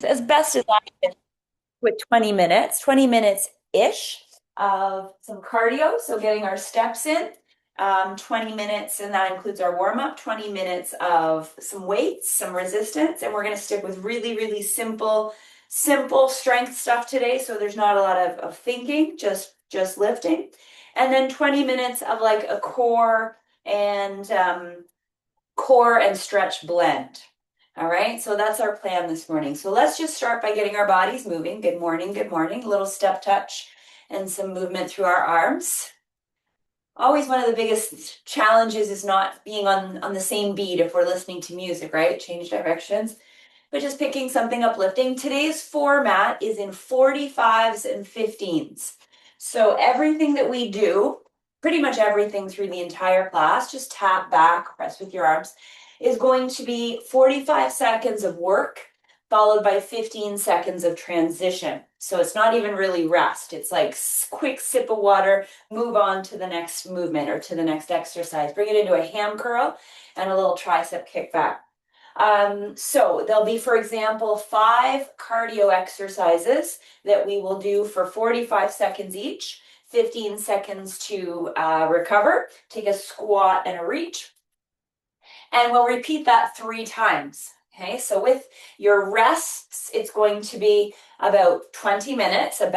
as best as I can with 20 minutes, 20 minutes-ish of some cardio. So getting our steps in, 20 minutes, and that includes our warm-up, 20 minutes of some weights, some resistance, and we're going to stick with really, really simple strength stuff today. So there's not a lot of thinking, just lifting. And then 20 minutes of like a and core and stretch blend. All right, so that's our plan this morning. So let's just start by getting our bodies moving. Good morning, good morning. A little step touch and some movement through our arms. Always one of the biggest challenges is not being on the same beat if we're listening to music, right? Change directions, but just picking something uplifting. Today's format is in 45s and 15s. So everything that we do, pretty much everything through the entire class, just tap back, press with your arms, is going to be 45 seconds of work followed by 15 seconds of transition. So it's not even really rest. It's like quick sip of water, move on to the next movement or to the next exercise. Bring it into a ham curl and a little tricep kickback. So there'll be, for example, 5 cardio exercises that we will do for 45 seconds each, 15 seconds to recover, take a squat and a reach, and we'll repeat that 3 times. Okay, so with your rests, it's going to be about 20 minutes of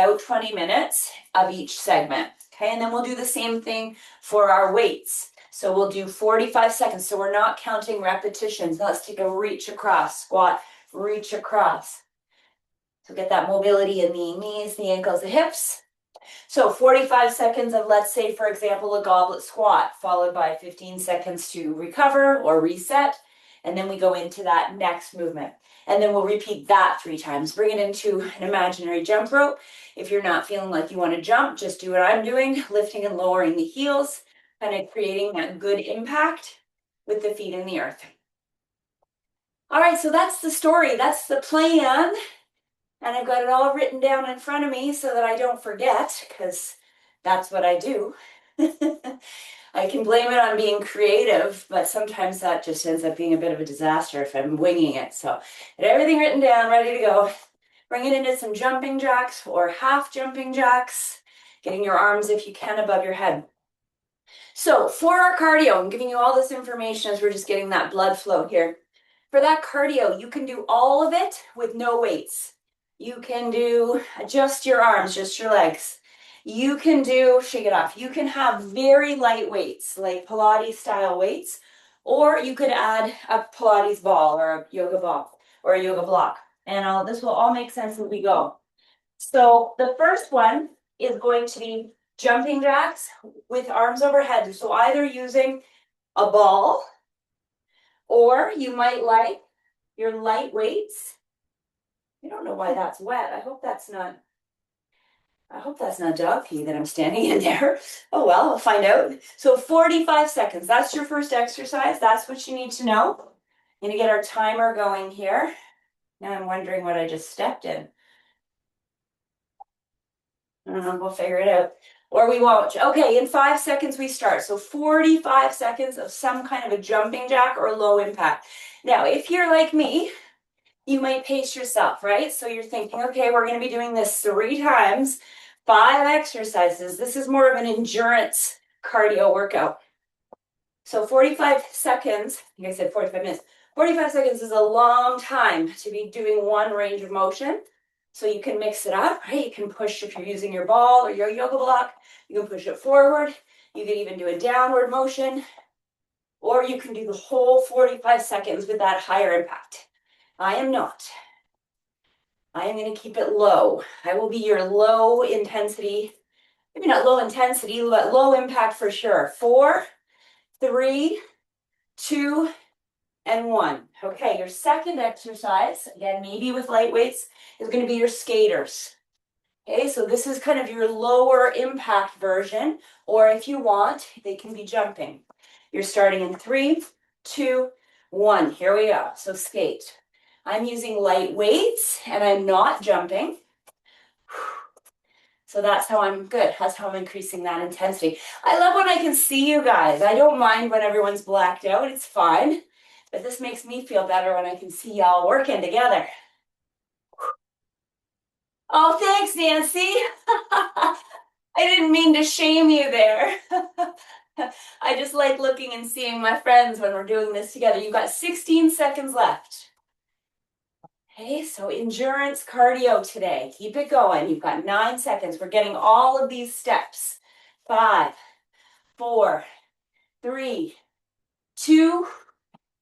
each segment. Okay, and then we'll do the same thing for our weights. So we'll do 45 seconds. So we're not counting repetitions. Now let's take a reach across, squat, reach across. So get that mobility in the knees, the ankles, the hips. So 45 seconds of, let's say, for example, a goblet squat, followed by 15 seconds to recover or reset. And then we go into that next movement. And then we'll repeat that 3 times. Bring it into an imaginary jump rope. If you're not feeling like you want to jump, just do what I'm doing, lifting and lowering the heels, kind of creating that good impact with the feet in the earth. All right, so that's the story. That's the plan. And I've got it all written down in front of me so that I don't forget, because that's what I do. I can blame it on being creative, but sometimes that just ends up being a bit of a disaster if I'm winging it. So get everything written down, ready to go. Bring it into some jumping jacks or half jumping jacks, getting your arms, if you can, above your head. So for our cardio, I'm giving you all this information as we're just getting that blood flow here. For that cardio, you can do all of it with no weights. You can do just your arms, just your legs. You can do, shake it off. You can have very light weights, like Pilates style weights, or you could add a Pilates ball or a yoga ball or a yoga block. And this will all make sense as we go. So the first one is going to be jumping jacks with arms overhead. So either using a ball, or you might like your light weights. I don't know why that's wet. I hope that's not dog pee that I'm standing in there. Oh well, I'll find out. So 45 seconds. That's your first exercise. That's what you need to know. I'm gonna get our timer going here. Now I'm wondering what I just stepped in. We'll figure it out. Or we won't. Okay, in 5 seconds we start. So 45 seconds of some kind of a jumping jack or low impact. Now, if you're like me, you might pace yourself, right? So you're thinking, okay, we're going to be doing this 3 times, 5 exercises. This is more of an endurance cardio workout. So 45 seconds, I think I said 45 minutes. 45 seconds is a long time to be doing one range of motion. So you can mix it up, right? You can push if you're using your ball or your yoga block. You can push it forward. You can even do a downward motion. Or you can do the whole 45 seconds with that higher impact. I am not. I am going to keep it low. I will be your low intensity, maybe not low intensity, but low impact for sure. 4, 3, 2, and 1. Okay, your second exercise, again, maybe with light weights, is going to be your skaters. Okay, so this is kind of your lower impact version, or if you want, they can be jumping. You're starting in 3, 2, 1. Here we go. So skate. I'm using light weights and I'm not jumping. So that's how I'm good. That's how I'm increasing that intensity. I love when I can see you guys. I don't mind when everyone's blacked out. It's fine. But this makes me feel better when I can see y'all working together. Oh, thanks, Nancy. I didn't mean to shame you there. I just like looking and seeing my friends when we're doing this together. You've got 16 seconds left. Okay, so endurance cardio today. Keep it going. You've got 9 seconds. We're getting all of these steps. 5, 4, 3, 2,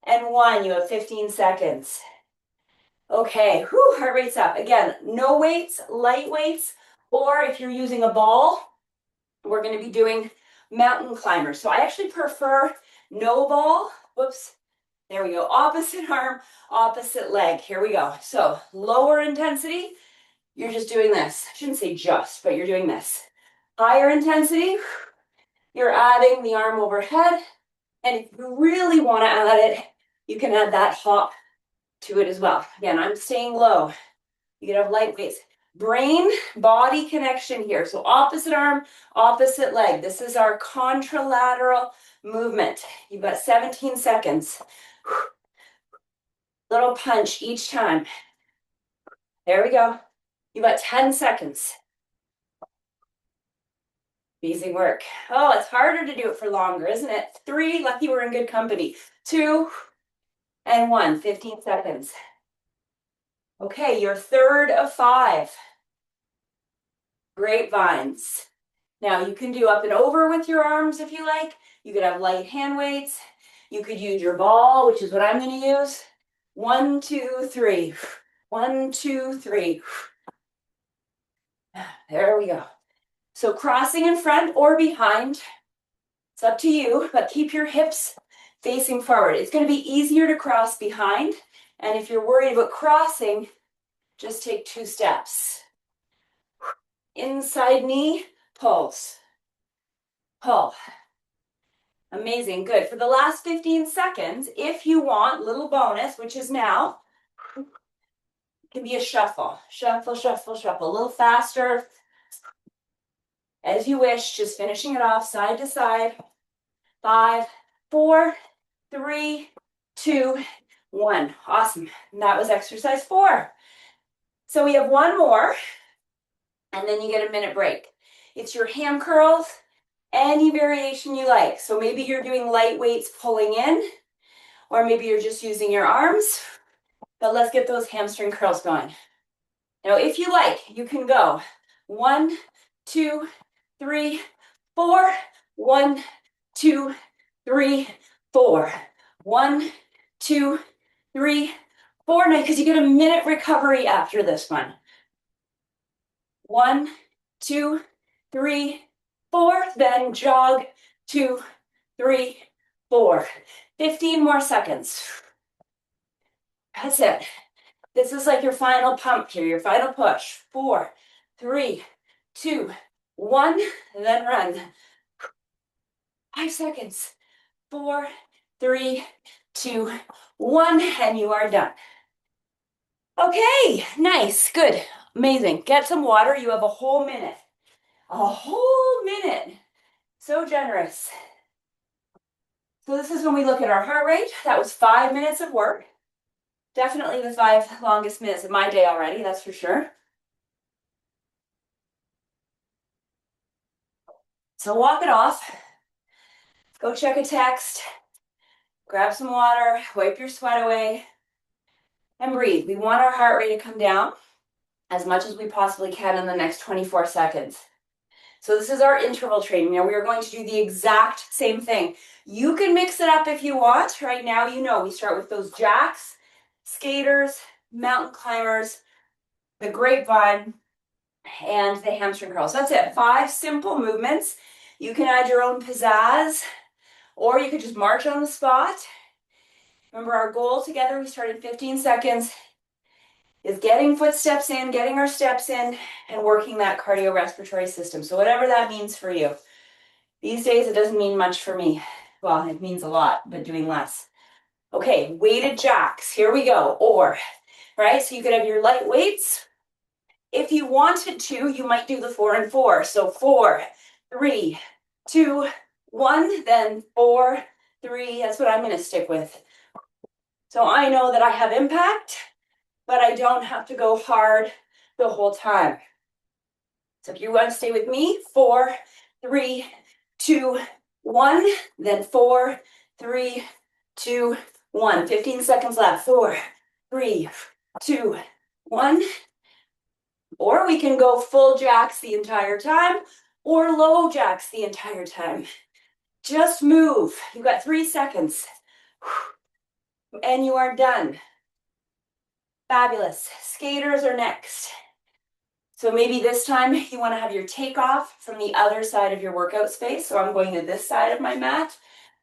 and 1. You have 15 seconds. Okay, whew, heart rate's up. Again, no weights, light weights, or if you're using a ball, we're going to be doing mountain climbers. So I actually prefer no ball. Whoops. There we go. Opposite arm, opposite leg. Here we go. So lower intensity, you're just doing this. I shouldn't say just, but you're doing this. Higher intensity, you're adding the arm overhead. And if you really want to add it, you can add that hop to it as well. Again, I'm staying low. You can have light weights. Brain body connection here. So opposite arm, opposite leg. This is our contralateral movement. You've got 17 seconds. Little punch each time. There we go. You've got 10 seconds. Amazing work. Oh, it's harder to do it for longer, isn't it? 3, lucky we're in good company. 2, and 1, 15 seconds. Okay, your third of 5. Grapevines. Now you can do up and over with your arms if you like. You could have light hand weights. You could use your ball, which is what I'm going to use. 1, 2, 3. 1, 2, 3. There we go. So crossing in front or behind. It's up to you, but keep your hips facing forward. It's going to be easier to cross behind. And if you're worried about crossing, just take 2 steps. Inside knee, pulse. Pull. Amazing, good. For the last 15 seconds, if you want, little bonus, which is now, it can be a shuffle. Shuffle, shuffle, shuffle. A little faster. As you wish, just finishing it off side to side. 5, 4, 3, 2, 1. Awesome. And that was exercise 4. So we have one more, and then you get a minute break. It's your ham curls, any variation you like. So maybe you're doing light weights pulling in, or maybe you're just using your arms, but let's get those hamstring curls going. Now, if you like, you can go 1, 2, 3, 4, 1, 2, 3, 4. 1, 2, 3, 4. Now, because you get a minute recovery after this one. 1, 2, 3, 4. Then jog 2, 3, 4. 15 more seconds. That's it. This is like your final pump here, your final push. 4, 3, 2, 1. Then run. 5 seconds. 4, 3, 2, 1. And you are done. Okay, nice, good, amazing. Get some water. You have a whole minute. A whole minute. So generous. So this is when we look at our heart rate. That was 5 minutes of work. Definitely the 5 longest minutes of my day already, that's for sure. So walk it off. Go check a text. Grab some water. Wipe your sweat away. And breathe. We want our heart rate to come down as much as we possibly can in the next 24 seconds. So this is our interval training. Now we are going to do the exact same thing. You can mix it up if you want. Right now, you know, we start with those jacks, skaters, mountain climbers, the grapevine, and the hamstring curls. That's it. 5 simple movements. You can add your own pizzazz, or you could just march on the spot. Remember our goal together, we started 15 seconds, is getting footsteps in, getting our steps in, and working that cardiorespiratory system. So whatever that means for you. These days, it doesn't mean much for me. Well, it means a lot, but doing less. Okay, weighted jacks. Here we go. Or, right? So you could have your light weights. If you wanted to, you might do the 4 and 4. So 4, 3, 2, 1, then 4, 3. That's what I'm going to stick with. So I know that I have impact, but I don't have to go hard the whole time. So if you want to stay with me, 4, 3, 2, 1, then 4, 3, 2, 1. 15 seconds left. 4, 3, 2, 1. Or we can go full jacks the entire time or low jacks the entire time. Just move. You've got 3 seconds. And you are done. Fabulous. Skaters are next. So maybe this time you want to have your takeoff from the other side of your workout space. So I'm going to this side of my mat.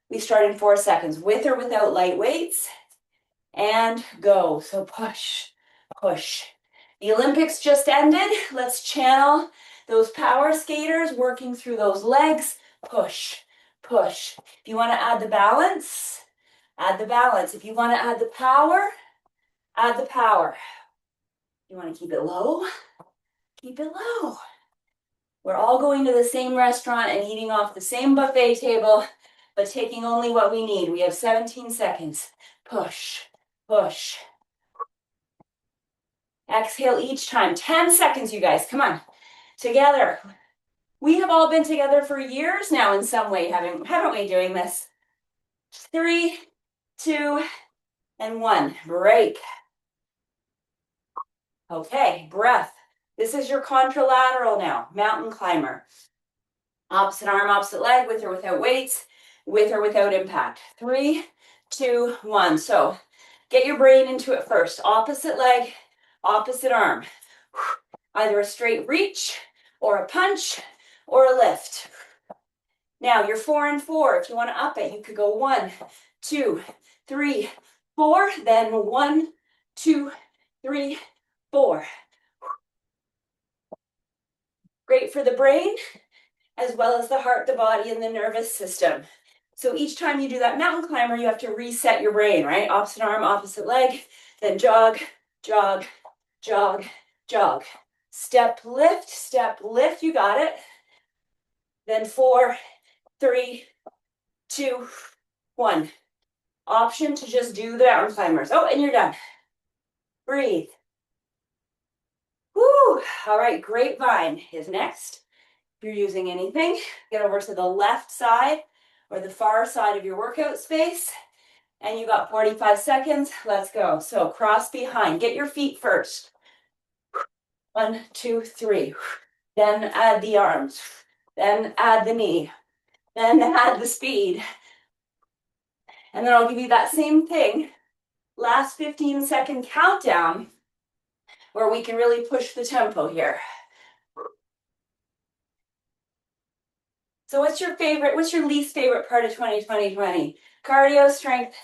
We start in 4 seconds, with or without light weights. And go. So push, push. The Olympics just ended. Let's channel those power skaters working through those legs. Push, push. If you want to add the balance, add the balance. If you want to add the power, add the power. You want to keep it low? Keep it low. We're all going to the same restaurant and eating off the same buffet table, but taking only what we need. We have 17 seconds. Push, push. Exhale each time. 10 seconds, you guys. Come on. Together. We have all been together for years now in some way, haven't we, doing this? 3, 2, and 1. Break. Okay, breath. This is your contralateral now, mountain climber. Opposite arm, opposite leg, with or without weights, with or without impact. 3, 2, 1. So get your brain into it first. Opposite leg, opposite arm. Either a straight reach or a punch or a lift. Now you're 4 and 4. If you want to up it, you could go 1, 2, 3, 4. Then 1, 2, 3, 4. Great for the brain, as well as the heart, the body, and the nervous system. So each time you do that mountain climber, you have to reset your brain, right? Opposite arm, opposite leg, then jog, jog, jog, jog. Step, lift, you got it. Then 4, 3, 2, 1. Option to just do the mountain climbers. Oh, and you're done. Breathe. Woo! All right, grapevine is next. If you're using anything, get over to the left side or the far side of your workout space. And you got 45 seconds. Let's go. So cross behind. Get your feet first. 1, 2, 3. Then add the arms. Then add the knee. Then add the speed. And then I'll give you that same thing. Last 15-second countdown where we can really push the tempo here. So what's your least favorite part of 2020? Cardio, strength,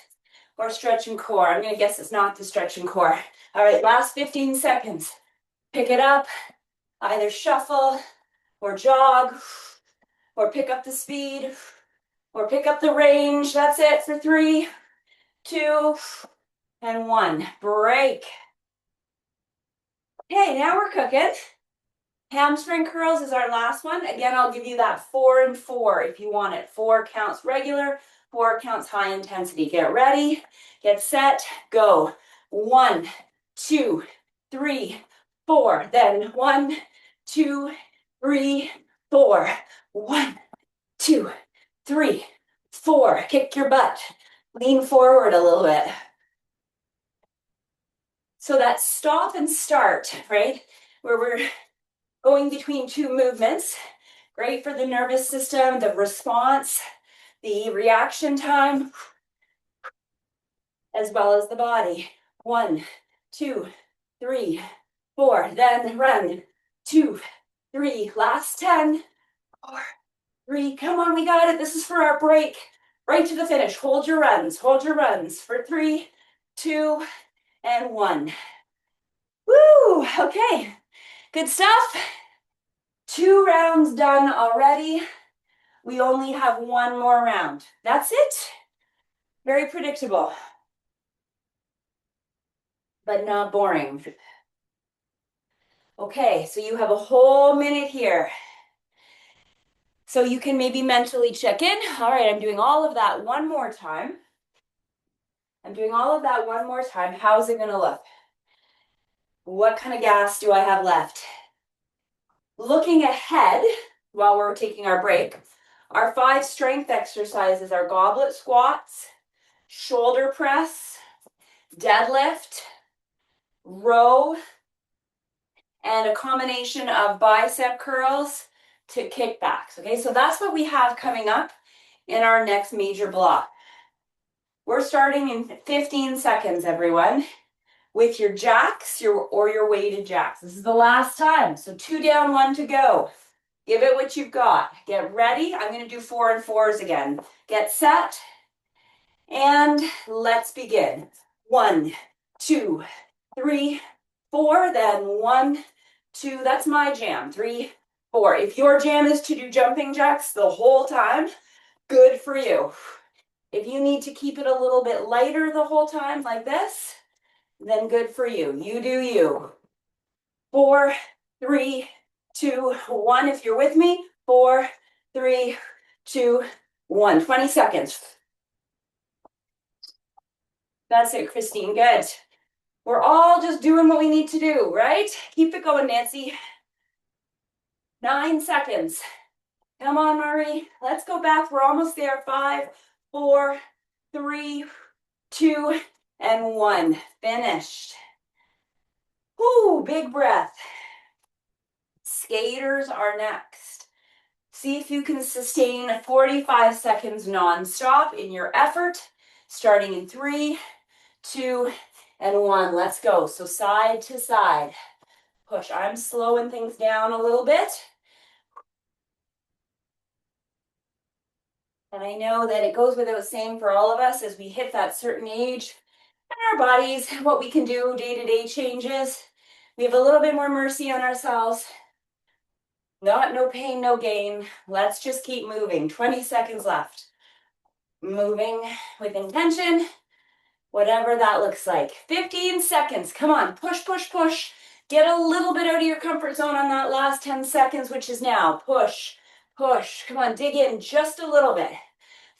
or stretch and core? I'm going to guess it's not the stretch and core. All right, last 15 seconds. Pick it up, either shuffle or jog, or pick up the speed, or pick up the range. That's it for 3, 2, and 1. Break. Okay, now we're cooking. Hamstring curls is our last one. Again, I'll give you that 4 and 4 if you want it. 4 counts regular, 4 counts high intensity. Get ready, get set, go. 1, 2, 3, 4. Then 1, 2, 3, 4. 1, 2, 3, 4. Kick your butt. Lean forward a little bit. So that stop and start, right? Where we're going between 2 movements. Great for the nervous system, the response, the reaction time, as well as the body. 1, 2, 3, 4. Then run. 2, 3. Last 10. 4, 3. Come on, we got it. This is for our break. Right to the finish. Hold your runs. Hold your runs for 3, 2, and 1. Woo! Okay. Good stuff. 2 rounds done already. We only have 1 more round. That's it. Very predictable, but not boring. Okay, so you have a whole minute here. So you can maybe mentally check in. All right, I'm doing all of that one more time. I'm doing all of that one more time. How's it going to look? What kind of gas do I have left? Looking ahead while we're taking our break, our 5 strength exercises are goblet squats, shoulder press, deadlift, row, and a combination of bicep curls to kickbacks. Okay, so that's what we have coming up in our next major block. We're starting in 15 seconds, everyone, with your jacks or your weighted jacks. This is the last time. So 2 down, 1 to go. Give it what you've got. Get ready. I'm going to do 4 and 4s again. Get set. And let's begin. 1, 2, 3, 4. Then 1, 2. That's my jam. 3, 4. If your jam is to do jumping jacks the whole time, good for you. If you need to keep it a little bit lighter the whole time like this, then good for you. You do you. 4, 3, 2, 1. If you're with me, 4, 3, 2, 1. 20 seconds. That's it, Christine. Good. We're all just doing what we need to do, right? Keep it going, Nancy. 9 seconds. Come on, Marie. Let's go back. We're almost there. 5, 4, 3, 2, and 1. Finished. Whoo, big breath. Skaters are next. See if you can sustain 45 seconds non-stop in your effort, starting in 3, 2, and 1. Let's go. So side to side. Push. I'm slowing things down a little bit. And I know that it goes without saying for all of us as we hit that certain age in our bodies, what we can do day-to-day changes. We have a little bit more mercy on ourselves. No pain, no gain. Let's just keep moving. 20 seconds left. Moving with intention, whatever that looks like. 15 seconds. Come on, push, push, push. Get a little bit out of your comfort zone on that last 10 seconds, which is now. Push, push. Come on, dig in just a little bit.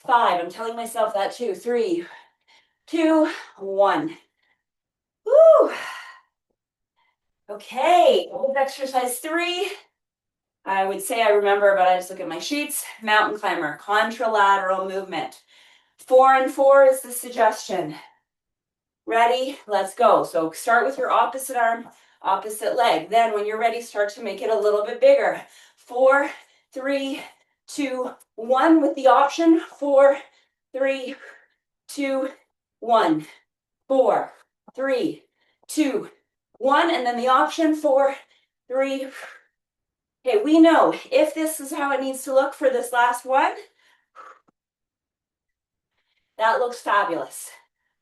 5, I'm telling myself that too. 3, 2, 1. Woo! Okay, exercise 3. I would say I remember, but I just look at my sheets. Mountain climber, contralateral movement. 4 and 4 is the suggestion. Ready? Let's go. So start with your opposite arm, opposite leg. Then when you're ready, start to make it a little bit bigger. 4, 3, 2, 1 with the option. 4, 3, 2, 1. 4, 3, 2, 1. And then the option 4, 3. Okay, we know if this is how it needs to look for this last one, that looks fabulous.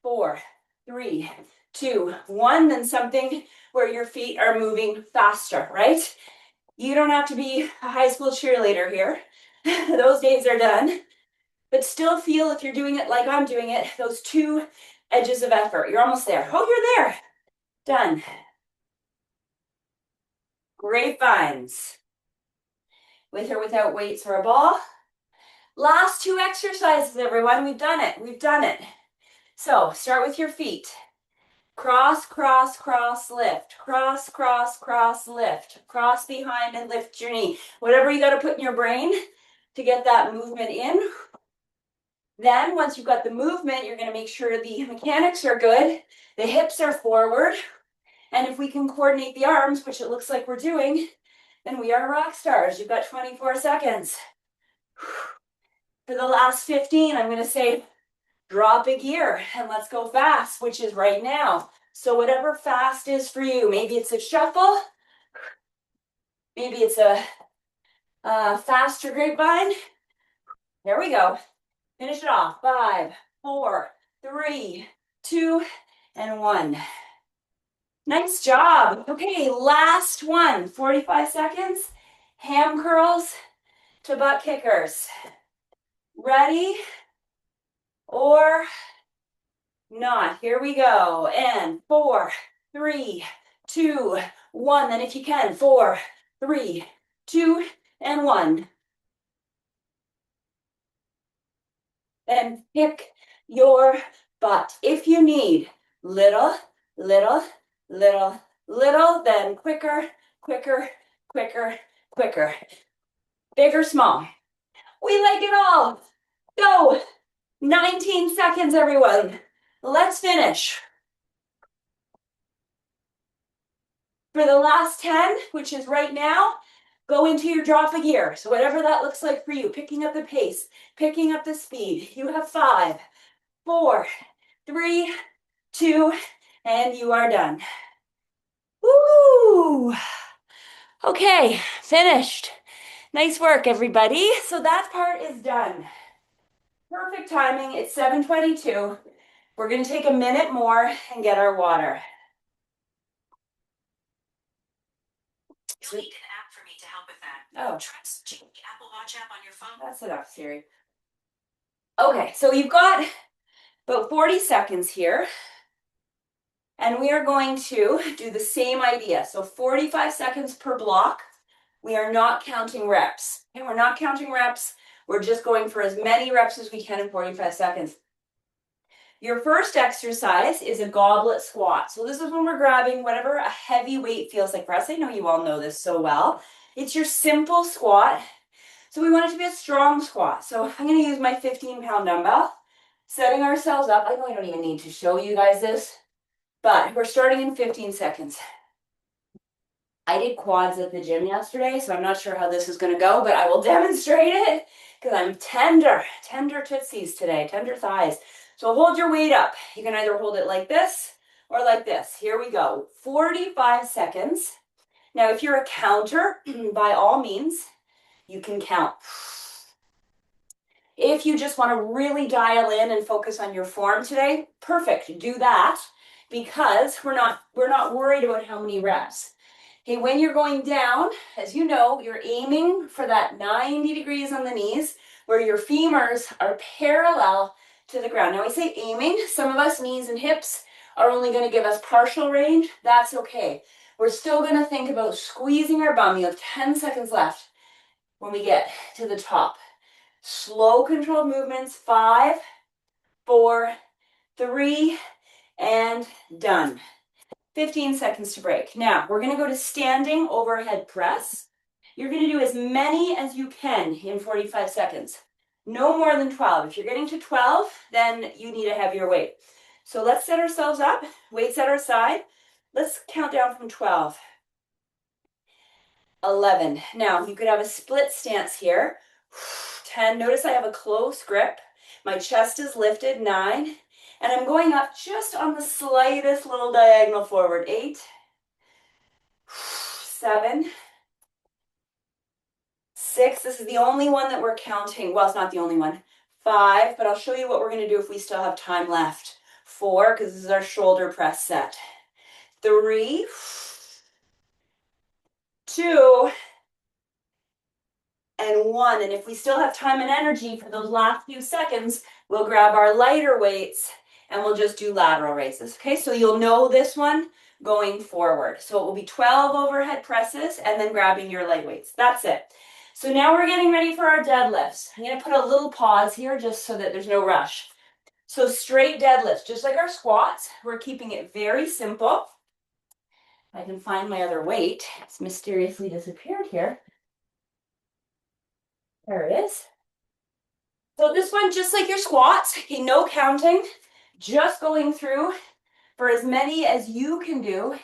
4, 3, 2, 1. Then something where your feet are moving faster, right? You don't have to be a high school cheerleader here. Those days are done. But still feel, if you're doing it like I'm doing it, those 2 edges of effort. You're almost there. Oh, you're there. Done. Grapevines. With or without weights or a ball. Last 2 exercises, everyone. We've done it. We've done it. So start with your feet. Cross, cross, cross, lift. Cross, cross, cross, lift. Cross behind and lift your knee. Whatever you got to put in your brain to get that movement in. Then once you've got the movement, you're going to make sure the mechanics are good. The hips are forward. And if we can coordinate the arms, which it looks like we're doing, then we are rock stars. You've got 24 seconds. For the last 15, I'm going to say drop a gear and let's go fast, which is right now. So whatever fast is for you, maybe it's a shuffle, maybe it's a faster grapevine. There we go. Finish it off. 5, 4, 3, 2, and 1. Nice job. Okay, last one. 45 seconds. Ham curls to butt kickers. Ready or not? Here we go. And 4, 3, 2, 1. Then if you can, 4, 3, 2, and 1. Then kick your butt. If you need little, little, little, Little, then quicker, quicker, quicker, quicker. Big or small. We like it all. Go. 19 seconds, everyone. Let's finish. For the last 10, which is right now, go into your drop a gear. So whatever that looks like for you, picking up the pace, picking up the speed. You have 5, 4, 3, 2, and you are done. Woo! Okay, finished. Nice work, everybody. So that part is done. Perfect timing. It's 7:22. We're going to take a minute more and get our water. You'll need an app for me to help with that. Oh. Trust the Apple Watch app on your phone. That's enough, Siri. Okay, so you've got about 40 seconds here. And we are going to do the same idea. So 45 seconds per block. We are not counting reps. Okay, we're not counting reps. We're just going for as many reps as we can in 45 seconds. Your first exercise is a goblet squat. So this is when we're grabbing whatever a heavy weight feels like for us. I know you all know this so well. It's your simple squat. So we want it to be a strong squat. So I'm going to use my 15-pound dumbbell, setting ourselves up. I know I don't even need to show you guys this, but we're starting in 15 seconds. I did quads at the gym yesterday, so I'm not sure how this is going to go, but I will demonstrate it because I'm tender tootsies today, tender thighs. So hold your weight up. You can either hold it like this or like this. Here we go. 45 seconds. Now, if you're a counter, by all means, you can count. If you just want to really dial in and focus on your form today, perfect. Do that because we're not worried about how many reps. Okay, when you're going down, as you know, you're aiming for that 90 degrees on the knees where your femurs are parallel to the ground. Now I say aiming, some of us knees and hips are only going to give us partial range. That's okay. We're still going to think about squeezing our bum. You have 10 seconds left when we get to the top. Slow controlled movements, 5, 4, 3, and done. 15 seconds to break. Now, we're going to go to standing overhead press. You're going to do as many as you can in 45 seconds. No more than 12. If you're getting to 12, then you need a heavier weight. So let's set ourselves up, weights at our side. Let's count down from 12. 11. Now, you could have a split stance here. 10. Notice I have a close grip. My chest is lifted. 9. And I'm going up just on the slightest little diagonal forward. 8. 7. 6. This is the only one that we're counting. Well, it's not the only one. 5. But I'll show you what we're going to do if we still have time left. 4, because this is our shoulder press set. 3. 2. And 1. And if we still have time and energy for those last few seconds, we'll grab our lighter weights and we'll just do lateral raises. Okay, so you'll know this one going forward. So it will be 12 overhead presses and then grabbing your light weights. That's it. So now we're getting ready for our deadlifts. I'm going to put a little pause here just so that there's no rush. So straight deadlifts, just like our squats, we're keeping it very simple. If I can find my other weight, it's mysteriously disappeared here. There it is. So this one, just like your squats, okay, no counting, just going through for as many as you can do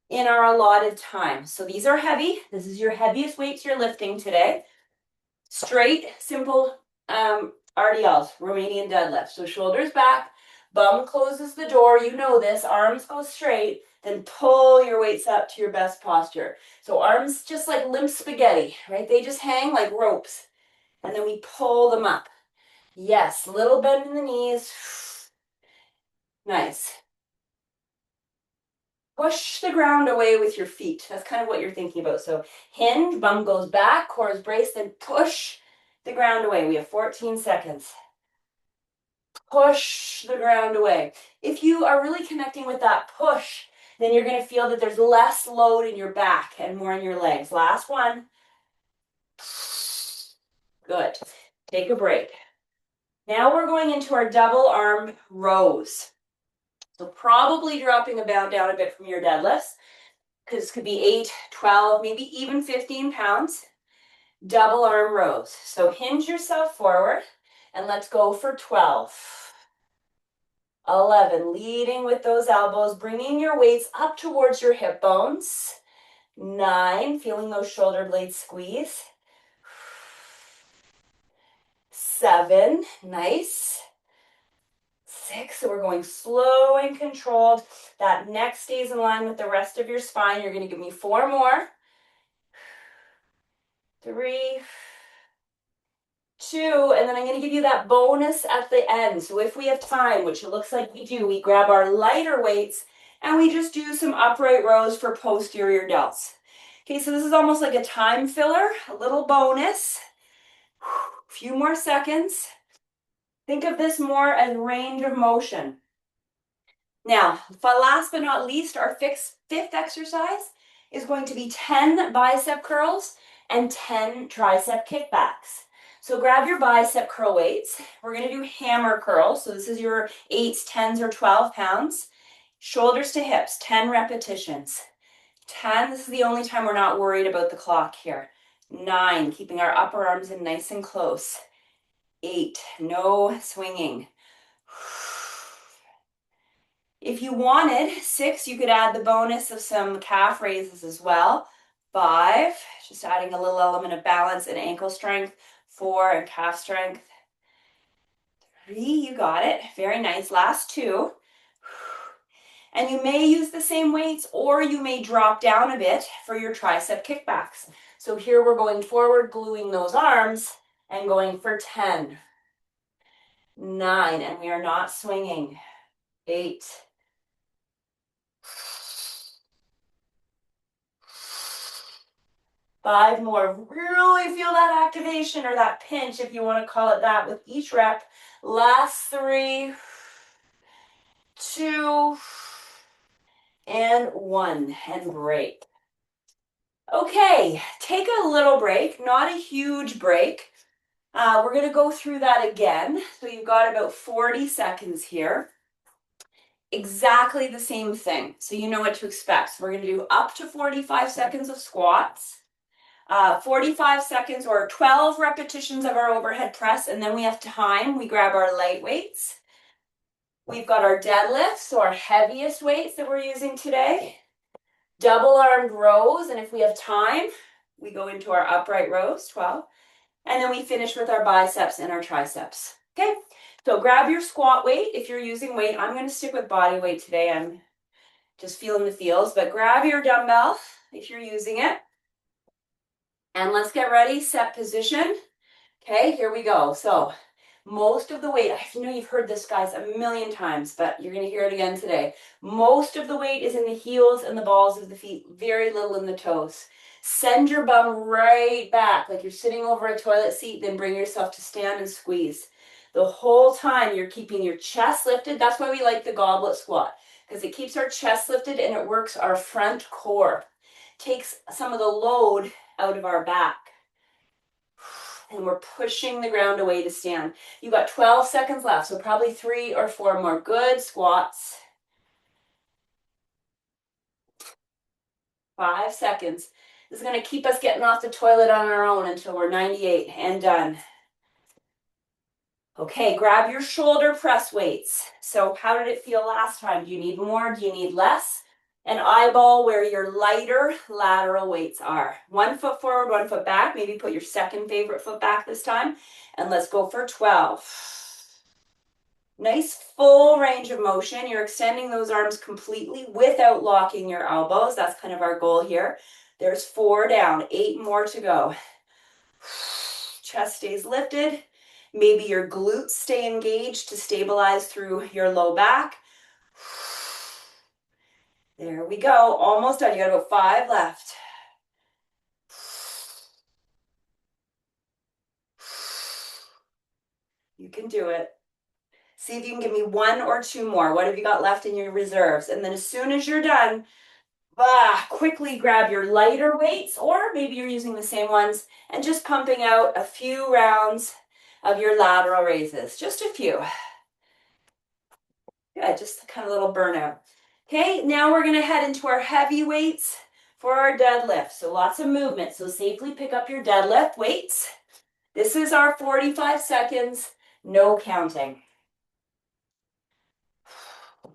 in our allotted time. So these are heavy. This is your heaviest weights you're lifting today. Straight, simple RDLs, Romanian deadlift. So shoulders back, bum closes the door. You know this. Arms go straight. Then pull your weights up to your best posture. So arms just like limp spaghetti, right? They just hang like ropes. And then we pull them up. Yes, little bend in the knees. Nice. Push the ground away with your feet. That's kind of what you're thinking about. So hinge, bum goes back, core is braced, then push the ground away. We have 14 seconds. Push the ground away. If you are really connecting with that push, then you're going to feel that there's less load in your back and more in your legs. Last one. Good. Take a break. Now we're going into our double arm rows. So probably dropping a bound down a bit from your deadlifts. because it could be 8, 12, maybe even 15 pounds. Double arm rows. So hinge yourself forward and let's go for 12. 11, leading with those elbows, bringing your weights up towards your hip bones. 9, feeling those shoulder blades squeeze. 7, nice. 6, so we're going slow and controlled. That neck stays in line with the rest of your spine. You're going to give me 4 more. 3, 2, and then I'm going to give you that bonus at the end. So if we have time, which it looks like we do, we grab our lighter weights and we just do some upright rows for posterior delts. Okay, so this is almost like a time filler, a little bonus. A few more seconds. Think of this more as range of motion. Now, last but not least, our fifth exercise is going to be 10 bicep curls and 10 tricep kickbacks. So grab your bicep curl weights. We're going to do hammer curls. So this is your 8s, 10s, or 12 pounds. Shoulders to hips, 10 repetitions. 10, this is the only time we're not worried about the clock here. 9, keeping our upper arms in nice and close. 8, no swinging. If you wanted 6, you could add the bonus of some calf raises as well. 5, just adding a little element of balance and ankle strength. 4, and calf strength. 3, you got it. Very nice. Last 2. And you may use the same weights or you may drop down a bit for your tricep kickbacks. So here we're going forward, gluing those arms and going for 10. 9, and we are not swinging. 8. 5 more. Really feel that activation or that pinch, if you want to call it that, with each rep. Last 3, 2, and 1, and break. Okay, take a little break, not a huge break. We're going to go through that again. So you've got about 40 seconds here. Exactly the same thing. So you know what to expect. So we're going to do up to 45 seconds of squats. 45 seconds or 12 repetitions of our overhead press, and then we have time. We grab our light weights. We've got our deadlifts, so our heaviest weights that we're using today. Double armed rows, and if we have time, we go into our upright rows, 12. And then we finish with our biceps and our triceps. Okay, so grab your squat weight if you're using weight. I'm going to stick with body weight today. I'm just feeling the feels, but grab your dumbbell if you're using it. And let's get ready, set position. Okay, here we go. So most of the weight, I know you've heard this, guys, a million times, but you're going to hear it again today. Most of the weight is in the heels and the balls of the feet, very little in the toes. Send your bum right back like you're sitting over a toilet seat, then bring yourself to stand and squeeze. The whole time you're keeping your chest lifted. That's why we like the goblet squat, because it keeps our chest lifted and it works our front core. Takes some of the load out of our back. And we're pushing the ground away to stand. You've got 12 seconds left, so probably 3 or 4 more. Good squats. 5 seconds. This is going to keep us getting off the toilet on our own until we're 98 and done. Okay, grab your shoulder press weights. So how did it feel last time? Do you need more? Do you need less? And eyeball where your lighter lateral weights are. 1 foot forward, 1 foot back. Maybe put your second favorite foot back this time. And let's go for 12. Nice full range of motion. You're extending those arms completely without locking your elbows. That's kind of our goal here. There's 4 down, 8 more to go. Chest stays lifted. Maybe your glutes stay engaged to stabilize through your low back. There we go. Almost done. You got about 5 left. You can do it. See if you can give me 1 or 2 more. What have you got left in your reserves? And then as soon as you're done, quickly grab your lighter weights, or maybe you're using the same ones, and just pumping out a few rounds of your lateral raises. Just a few. Good, just kind of a little burnout. Okay, now we're going to head into our heavy weights. for our deadlift. So lots of movement. So safely pick up your deadlift weights. This is our 45 seconds, no counting.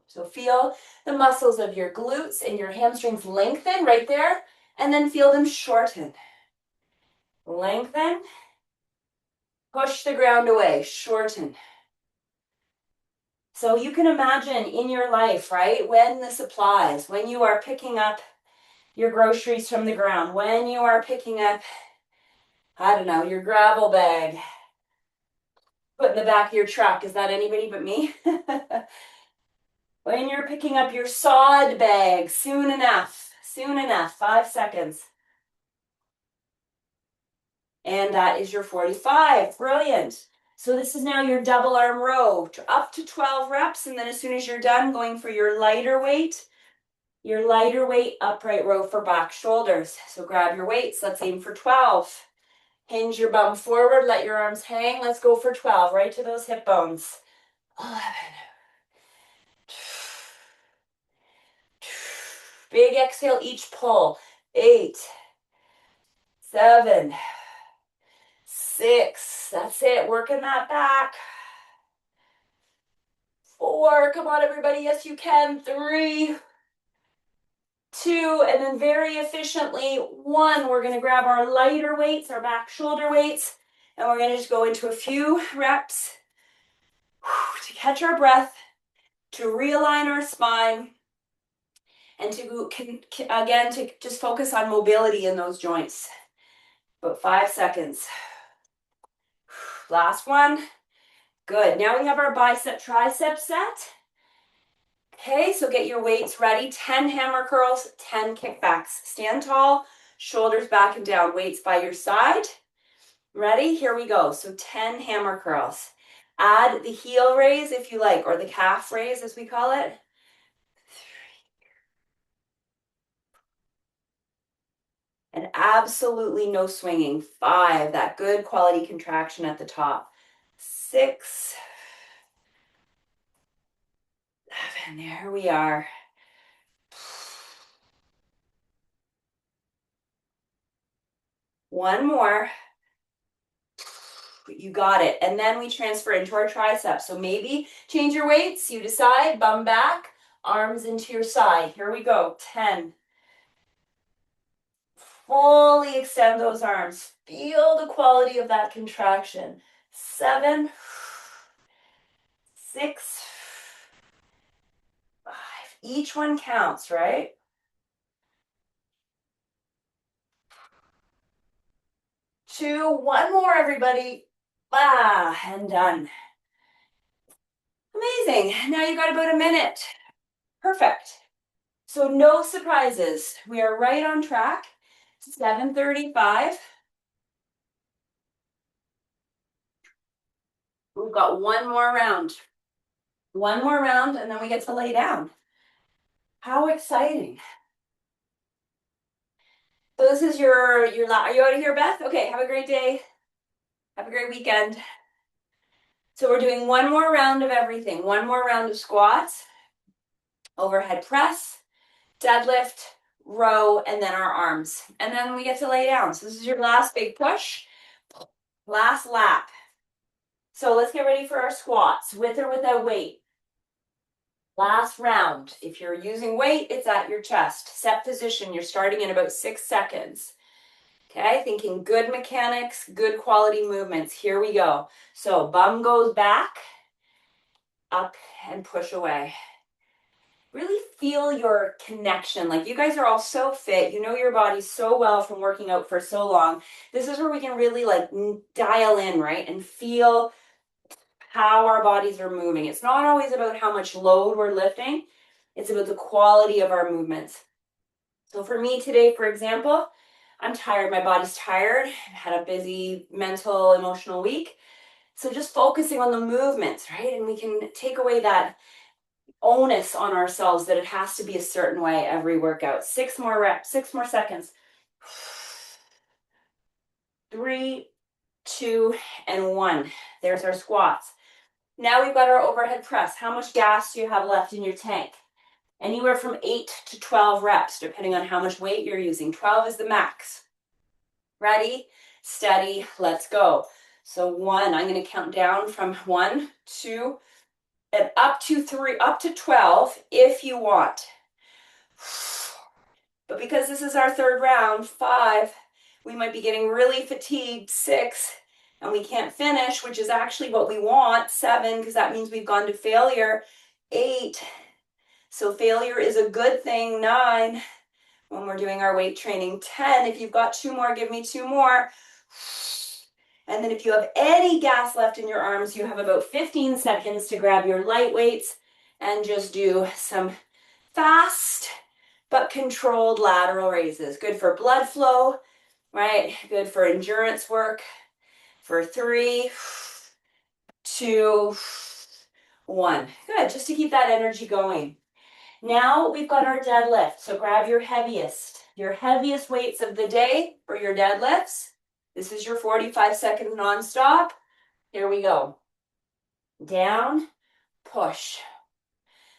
So feel the muscles of your glutes and your hamstrings lengthen right there, and then feel them shorten. Lengthen, push the ground away, shorten. So you can imagine in your life, right, when this applies, when you are picking up your groceries from the ground, when you are picking up, I don't know, your gravel bag, put in the back of your truck. Is that anybody but me? When you're picking up your sod bag, soon enough, 5 seconds. And that is your 45, brilliant. So this is now your double arm row, up to 12 reps, and then as soon as you're done, going for your lighter weight upright row for back shoulders. So grab your weights, let's aim for 12. Hinge your bum forward, let your arms hang, let's go for 12, right to those hip bones. 11. Big exhale, each pull. 8, 7, 6, that's it, working that back. 4, come on everybody, yes you can. 3, 2, and then very efficiently, 1, we're gonna grab our lighter weights, our back shoulder weights, and we're gonna just go into a few reps to catch our breath, to realign our spine, and to, again, to just focus on mobility in those joints. About 5 seconds. Last one. Good. Now we have our bicep tricep set. Okay, so get your weights ready. 10 hammer curls, 10 kickbacks. Stand tall, shoulders back and down, weights by your side. Ready? Here we go. So 10 hammer curls. Add the heel raise if you like, or the calf raise as we call it. And absolutely no swinging. 5, that good quality contraction at the top. 6, 7, there we are. One more. You got it. And then we transfer into our triceps. So maybe change your weights. You decide. Bum back, arms into your side. Here we go. 10. Fully extend those arms. Feel the quality of that contraction. 7, 6, 5. Each one counts, right? 2, one more, everybody. And done. Amazing. Now you got about a minute. Perfect. So no surprises. We are right on track. 7:35. We've got one more round. One more round, and then we get to lay down. How exciting. So this is are you out of here, Beth? Okay, have a great day. Have a great weekend. So we're doing one more round of everything. One more round of squats, overhead press, deadlift, row, and then our arms. And then we get to lay down. So this is your last big push. Last lap. So let's get ready for our squats, with or without weight. Last round. If you're using weight, it's at your chest. Set position. You're starting in about 6 seconds. Okay, thinking good mechanics, good quality movements. Here we go. So bum goes back, up and push away. Really feel your connection. Like you guys are all so fit. You know your body so well from working out for so long. This is where we can really like dial in, right? And feel how our bodies are moving. It's not always about how much load we're lifting. It's about the quality of our movements. So for me today, for example, I'm tired. My body's tired. I've had a busy mental, emotional week. So just focusing on the movements, right? And we can take away that onus on ourselves that it has to be a certain way every workout. 6 more reps, 6 more seconds. 3, 2, and 1. There's our squats. Now we've got our overhead press. How much gas do you have left in your tank? Anywhere from 8 to 12 reps, depending on how much weight you're using. 12 is the max. Ready, steady, let's go. So 1, I'm going to count down from 1, 2, and up to 3, up to 12 if you want. But because this is our third round, 5, we might be getting really fatigued. 6, and we can't finish, which is actually what we want. 7, because that means we've gone to failure. 8, so failure is a good thing. 9, when we're doing our weight training. 10, if you've got 2 more, give me 2 more. And then if you have any gas left in your arms, you have about 15 seconds to grab your light weights and just do some fast but controlled lateral raises. Good for blood flow, right? Good for endurance work. For 3, 2, 1. Good, just to keep that energy going. Now we've got our deadlift. So grab your heaviest weights of the day for your deadlifts. This is your 45 seconds nonstop. Here we go. Down, push.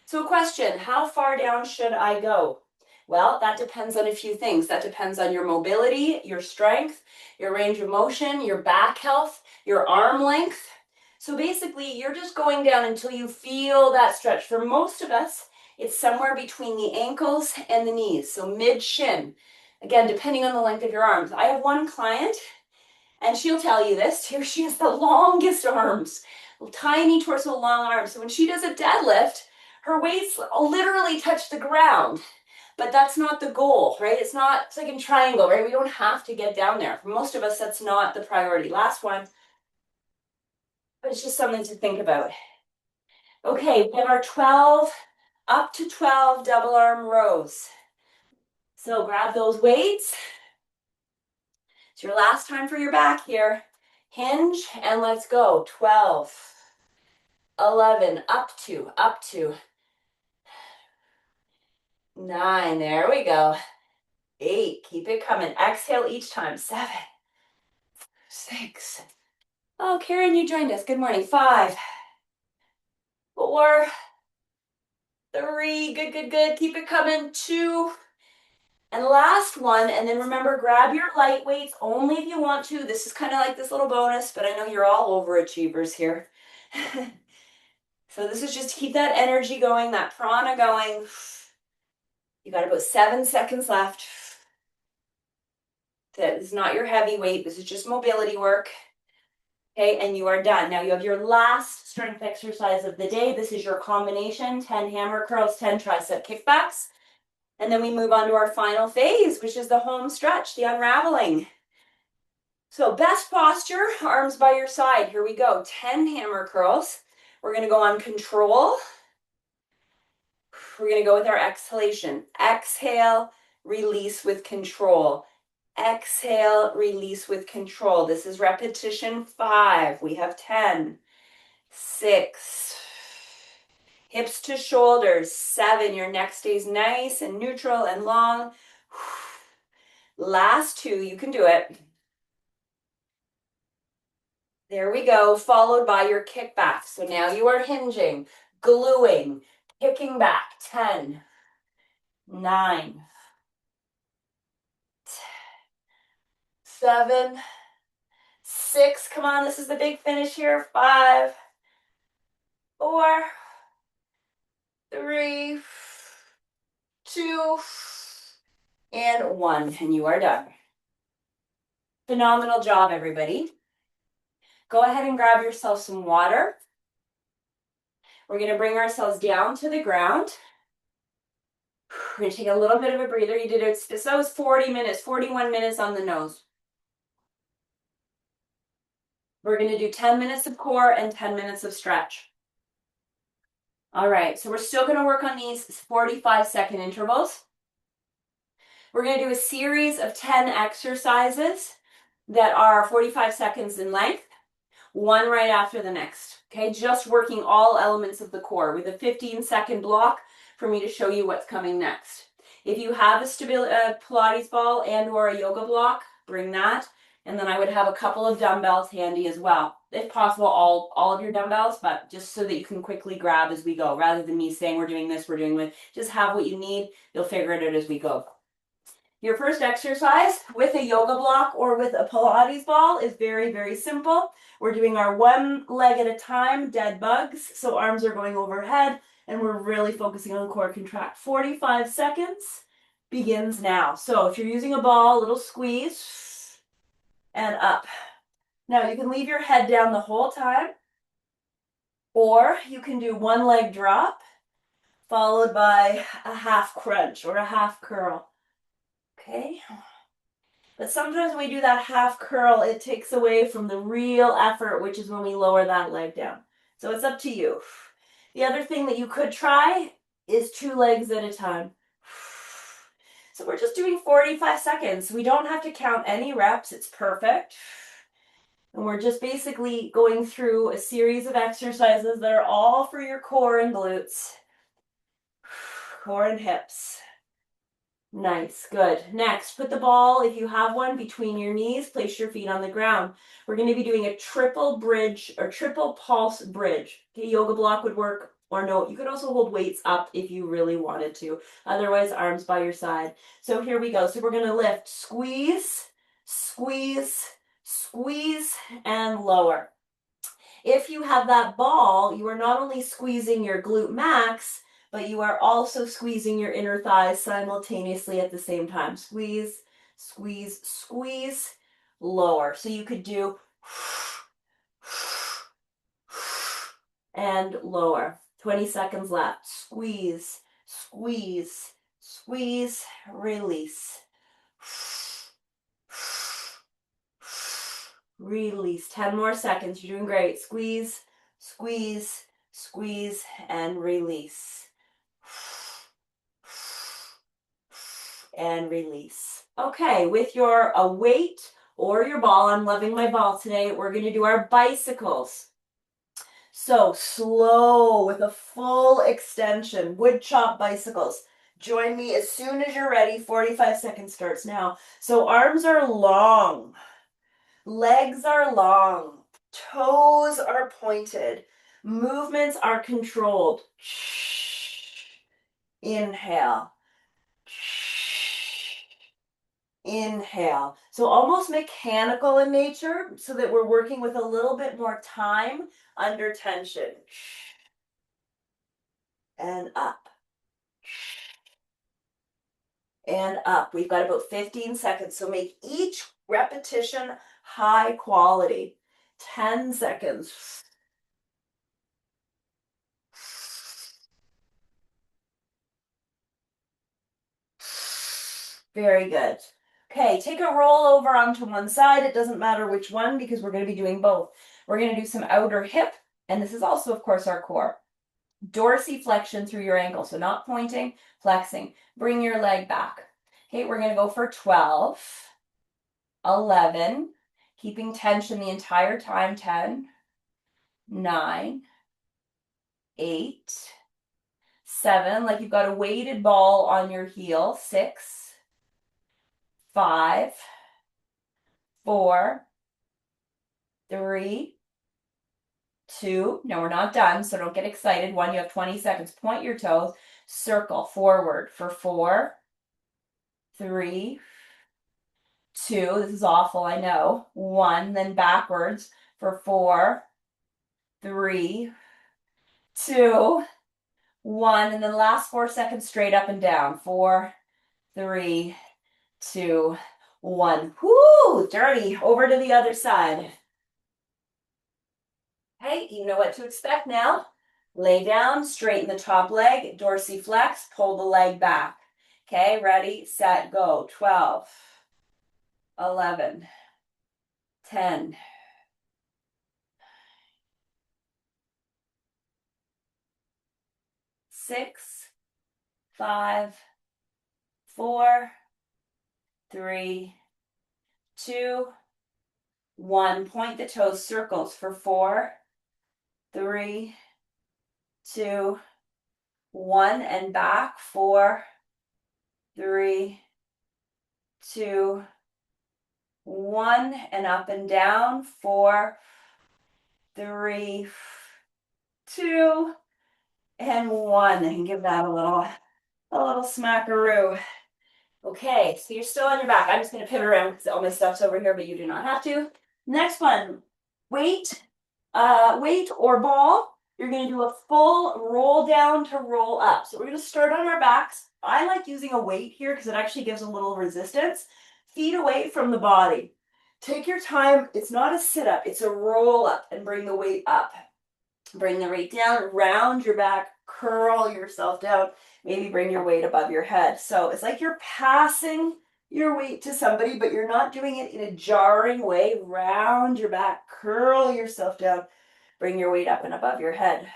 So question, how far down should I go? Well, that depends on a few things. That depends on your mobility, your strength, your range of motion, your back health, your arm length. So basically, you're just going down until you feel that stretch. For most of us, it's somewhere between the ankles and the knees, so mid-shin. Again, depending on the length of your arms. I have one client, and she'll tell you this, here she has the longest arms, tiny torso, long arms. So when she does a deadlift, her weights literally touch the ground. But that's not the goal, right? It's like in triangle, right? We don't have to get down there. For most of us, that's not the priority. Last one. But it's just something to think about. Okay, we have our 12, up to 12 double arm rows. So grab those weights. It's your last time for your back here. Hinge and let's go. 12, 11, up to 9, there we go. 8, keep it coming. Exhale each time. 7, 6. Oh, Karen, you joined us. Good morning. 5, 4, 3, good. Keep it coming. 2, and last one. And then remember, grab your light weights only if you want to. This is kind of like this little bonus, but I know you're all overachievers here. So this is just to keep that energy going, that prana going. You got about 7 seconds left. That is not your heavy weight. This is just mobility work. Okay, and you are done. Now you have your last strength exercise of the day. This is your combination, 10 hammer curls, 10 tricep kickbacks. And then we move on to our final phase, which is the home stretch, the unraveling. So best posture, arms by your side. Here we go, 10 hammer curls. We're gonna go on control. We're gonna go with our exhalation. Exhale, release with control. Exhale, release with control. This is repetition 5. We have 10, 6, hips to shoulders, 7. Your neck stays nice and neutral and long. Last 2, you can do it. There we go, followed by your kickback. So now you are hinging, gluing, kicking back. 10, 9, 7, 6. Come on, this is the big finish here. 5, 4, 3, 2, and 1. And you are done. Phenomenal job, everybody. Go ahead and grab yourself some water. We're going to bring ourselves down to the ground. We're going to take a little bit of a breather. You did it. So that was 40 minutes, 41 minutes on the nose. We're going to do 10 minutes of core and 10 minutes of stretch. All right, so we're still going to work on these 45-second intervals. We're going to do a series of 10 exercises that are 45 seconds in length, one right after the next. Okay, just working all elements of the core with a 15-second block for me to show you what's coming next. If you have a Pilates ball and or a yoga block, bring that And then I would have a couple of dumbbells handy as well. If possible, all of your dumbbells, but just so that you can quickly grab as we go, rather than me saying we're doing this, we're doing this. Just have what you need. You'll figure it out as we go. Your first exercise with a yoga block or with a Pilates ball is very, very simple. We're doing our one leg at a time, dead bugs. So arms are going overhead and we're really focusing on core contract. 45 seconds begins now. So if you're using a ball, little squeeze and up. Now you can leave your head down the whole time, or you can do one leg drop followed by a half crunch or a half curl. Okay. But sometimes when we do that half curl, it takes away from the real effort, which is when we lower that leg down. So it's up to you. The other thing that you could try is 2 legs at a time. So we're just doing 45 seconds. We don't have to count any reps. It's perfect. And we're just basically going through a series of exercises that are all for your core and glutes. Core and hips. Nice, good. Next, put the ball, if you have one, between your knees. Place your feet on the ground. We're going to be doing a triple bridge or triple pulse bridge. Okay, yoga block would work, or no, you could also hold weights up if you really wanted to. Otherwise, arms by your side. So here we go. So we're going to lift, squeeze, squeeze, squeeze, and lower. If you have that ball, you are not only squeezing your glute max, but you are also squeezing your inner thighs simultaneously at the same time. Squeeze, squeeze, squeeze, lower. So you could do and lower. 20 seconds left. Squeeze, squeeze, squeeze, release. Release. 10 more seconds. You're doing great. Squeeze, squeeze, squeeze, and release. And release. Okay, with your weight or your ball, I'm loving my ball today, we're going to do our bicycles. So slow with a full extension, wood chop bicycles. Join me as soon as you're ready. 45 seconds starts now. So arms are long, legs are long, toes are pointed, movements are controlled. Inhale. Inhale. So almost mechanical in nature so that we're working with a little bit more time under tension. And up. And up. We've got about 15 seconds. So make each repetition high quality. 10 seconds. Very good. Okay, take a roll over onto one side. It doesn't matter which one because we're going to be doing both. We're going to do some outer hip, and this is also, of course, our core. Dorsiflexion through your ankle, so not pointing, flexing. Bring your leg back. Okay, we're going to go for 12, 11, keeping tension the entire time, 10, 9, 8, 7, like you've got a weighted ball on your heel, 6, 5, 4, 3, 2. No, we're not done, so don't get excited. 1, you have 20 seconds. Point your toes, circle forward for 4, 3, 2. This is awful, I know. 1, then backwards for 4, 3, 2, 1, and then last 4 seconds straight up and down. 4, 3, 2, 1. Whoo, dirty. Over to the other side. Okay, you know what to expect now. Lay down, straighten the top leg, dorsiflex, pull the leg back. Okay, ready, set, go. 12, 11, 10, 6, 5, 4, 3, 2, 1. Point the toes, circles for 4, 3, 2, 1, and back. 4, 3, 2, 1 and up and down, 4, 3, 2, and 1. And give that a little smackaroo. Okay, so you're still on your back. I'm just gonna pivot around because all my stuff's over here, but you do not have to. Next one, weight or ball. You're gonna do a full roll down to roll up. So we're gonna start on our backs. I like using a weight here because it actually gives a little resistance. Feet away from the body. Take your time. It's not a sit up, it's a roll up, and bring the weight up. Bring the weight down, round your back, curl yourself down. Maybe bring your weight above your head. So it's like you're passing your weight to somebody, but you're not doing it in a jarring way. Round your back, curl yourself down, bring your weight up and above your head.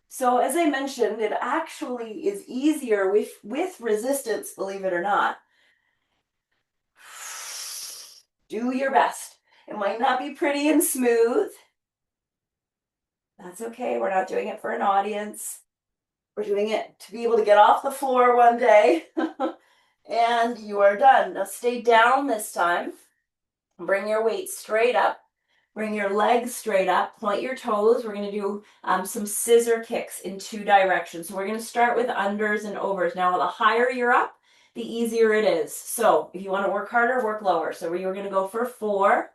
So as I mentioned, it actually is easier with resistance, believe it or not. Do your best. It might not be pretty and smooth. That's okay. We're not doing it for an audience. We're doing it to be able to get off the floor one day. And you are done. Now stay down this time. Bring your weight straight up. Bring your legs straight up. Point your toes. We're going to do some scissor kicks in 2 directions. So we're going to start with unders and overs. Now, the higher you're up, the easier it is. So if you want to work harder, work lower. So you're going to go for 4,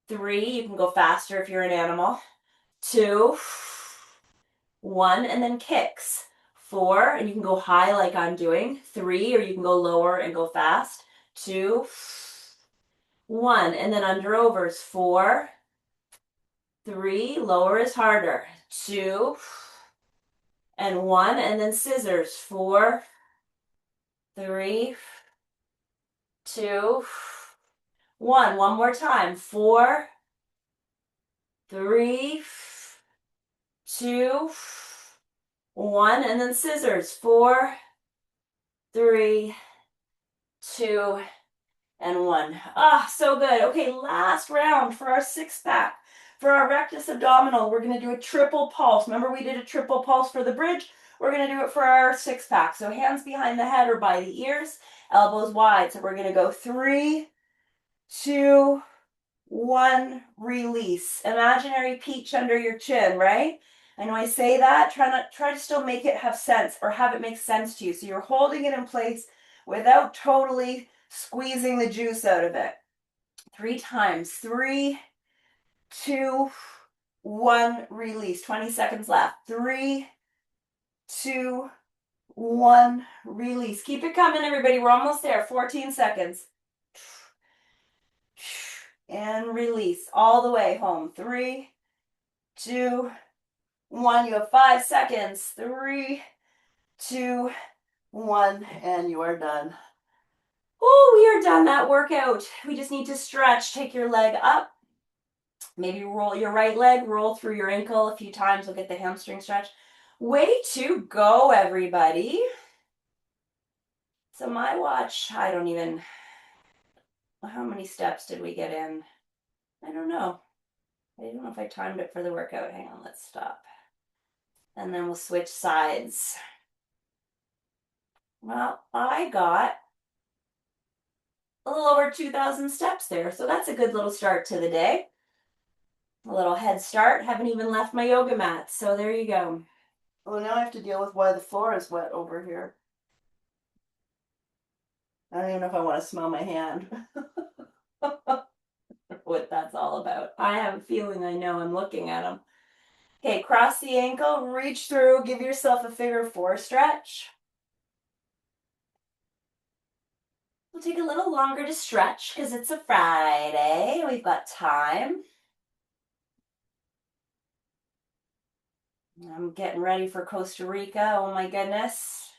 3. You can go faster if you're an animal. 2, 1, and then kicks. 4, and you can go high like I'm doing. 3, or you can go lower and go fast. 2, 1, and then under overs. 4, 3, lower is harder. 2, and 1, and then scissors. 4, 3, 2, 1. One more time. 4, 3, 2, 1, and then scissors. 4, 3, 2, and 1. Ah, so good. Okay, last round for our 6-pack. For our rectus abdominal, we're going to do a triple pulse. Remember we did a triple pulse for the bridge? We're going to do it for our 6-pack. So hands behind the head or by the ears, elbows wide. So we're going to go 3, 2, 1, release. Imaginary peach under your chin, right? And when I say that, try to still make it have sense or have it make sense to you. So you're holding it in place without totally squeezing the juice out of it. 3 times. 3, 2, 1, release. 20 seconds left. 3, 2, 1, release. Keep it coming, everybody. We're almost there. 14 seconds. And release all the way home. 3, 2, 1. You have 5 seconds. 3, 2, 1, and you are done. Oh, we are done that workout. We just need to stretch. Take your leg up. Maybe roll your right leg, roll through your ankle a few times. We'll get the hamstring stretch. Way to go, everybody. So my watch, I don't even, how many steps did we get in? I don't know. I don't know if I timed it for the workout. Hang on, let's stop. And then we'll switch sides. Well, I got a little over 2,000 steps there. So that's a good little start to the day. A little head start. Haven't even left my yoga mat. So there you go. Well, now I have to deal with why the floor is wet over here. I don't even know if I want to smell my hand. What that's all about. I have a feeling I know. I'm looking at them. Okay, cross the ankle, reach through, give yourself a figure 4 stretch. We'll take a little longer to stretch because it's a Friday. We've got time. I'm getting ready for Costa Rica. Oh my goodness.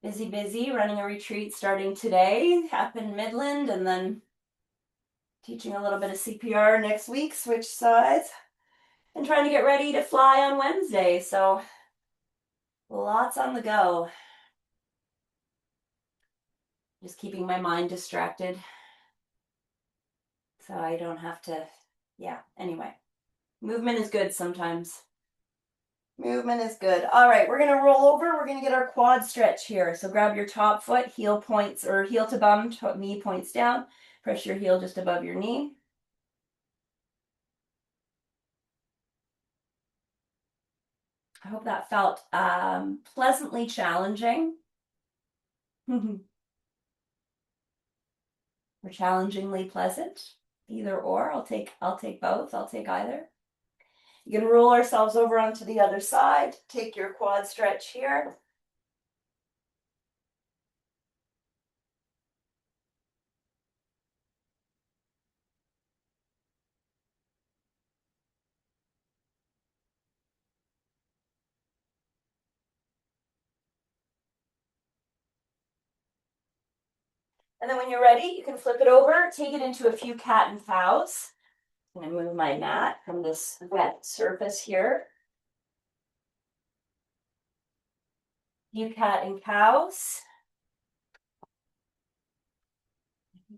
Busy, running a retreat starting today up in Midland, and then teaching a little bit of CPR next week, switch sides, and trying to get ready to fly on Wednesday. So lots on the go. Just keeping my mind distracted so I don't have to, yeah, anyway. Movement is good sometimes. Movement is good. All right, we're gonna roll over. We're gonna get our quad stretch here. So grab your top foot, heel points or heel to bum, knee points down. Press your heel just above your knee. I hope that felt pleasantly challenging. Or challengingly pleasant. Either or. I'll take both. I'll take either. You can roll ourselves over onto the other side. Take your quad stretch here. And then when you're ready, you can flip it over, take it into a few cat and cows. I'm going to move my mat from this wet surface here. Few cat and cows.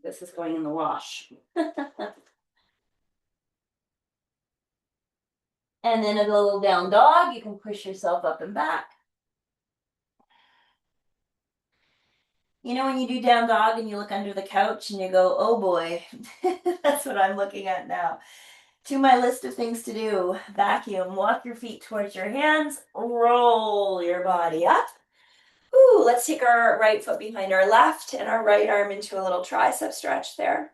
This is going in the wash. And then a little down dog, you can push yourself up and back. You know, when you do down dog and you look under the couch and you go, oh boy, that's what I'm looking at now. To my list of things to do, vacuum, walk your feet towards your hands, roll your body up. Ooh, let's take our right foot behind our left and our right arm into a little tricep stretch there.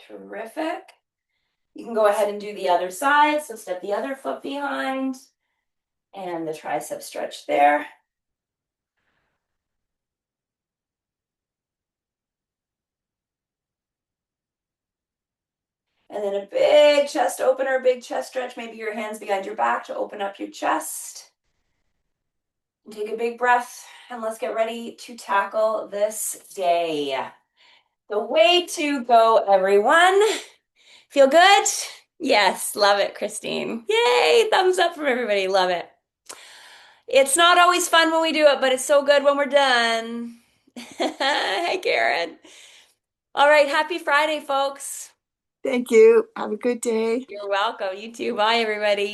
Terrific. You can go ahead and do the other side. So step the other foot behind and the tricep stretch there. And then a big chest opener, big chest stretch. Maybe your hands behind your back to open up your chest. And take a big breath and let's get ready to tackle this day. The way to go, everyone. Feel good? Yes, love it, Christine. Yay, thumbs up from everybody. Love it. It's not always fun when we do it, but it's so good when we're done. Hey, Karen. All right, happy Friday, folks. Thank you. Have a good day. You're welcome. You too. Bye, everybody.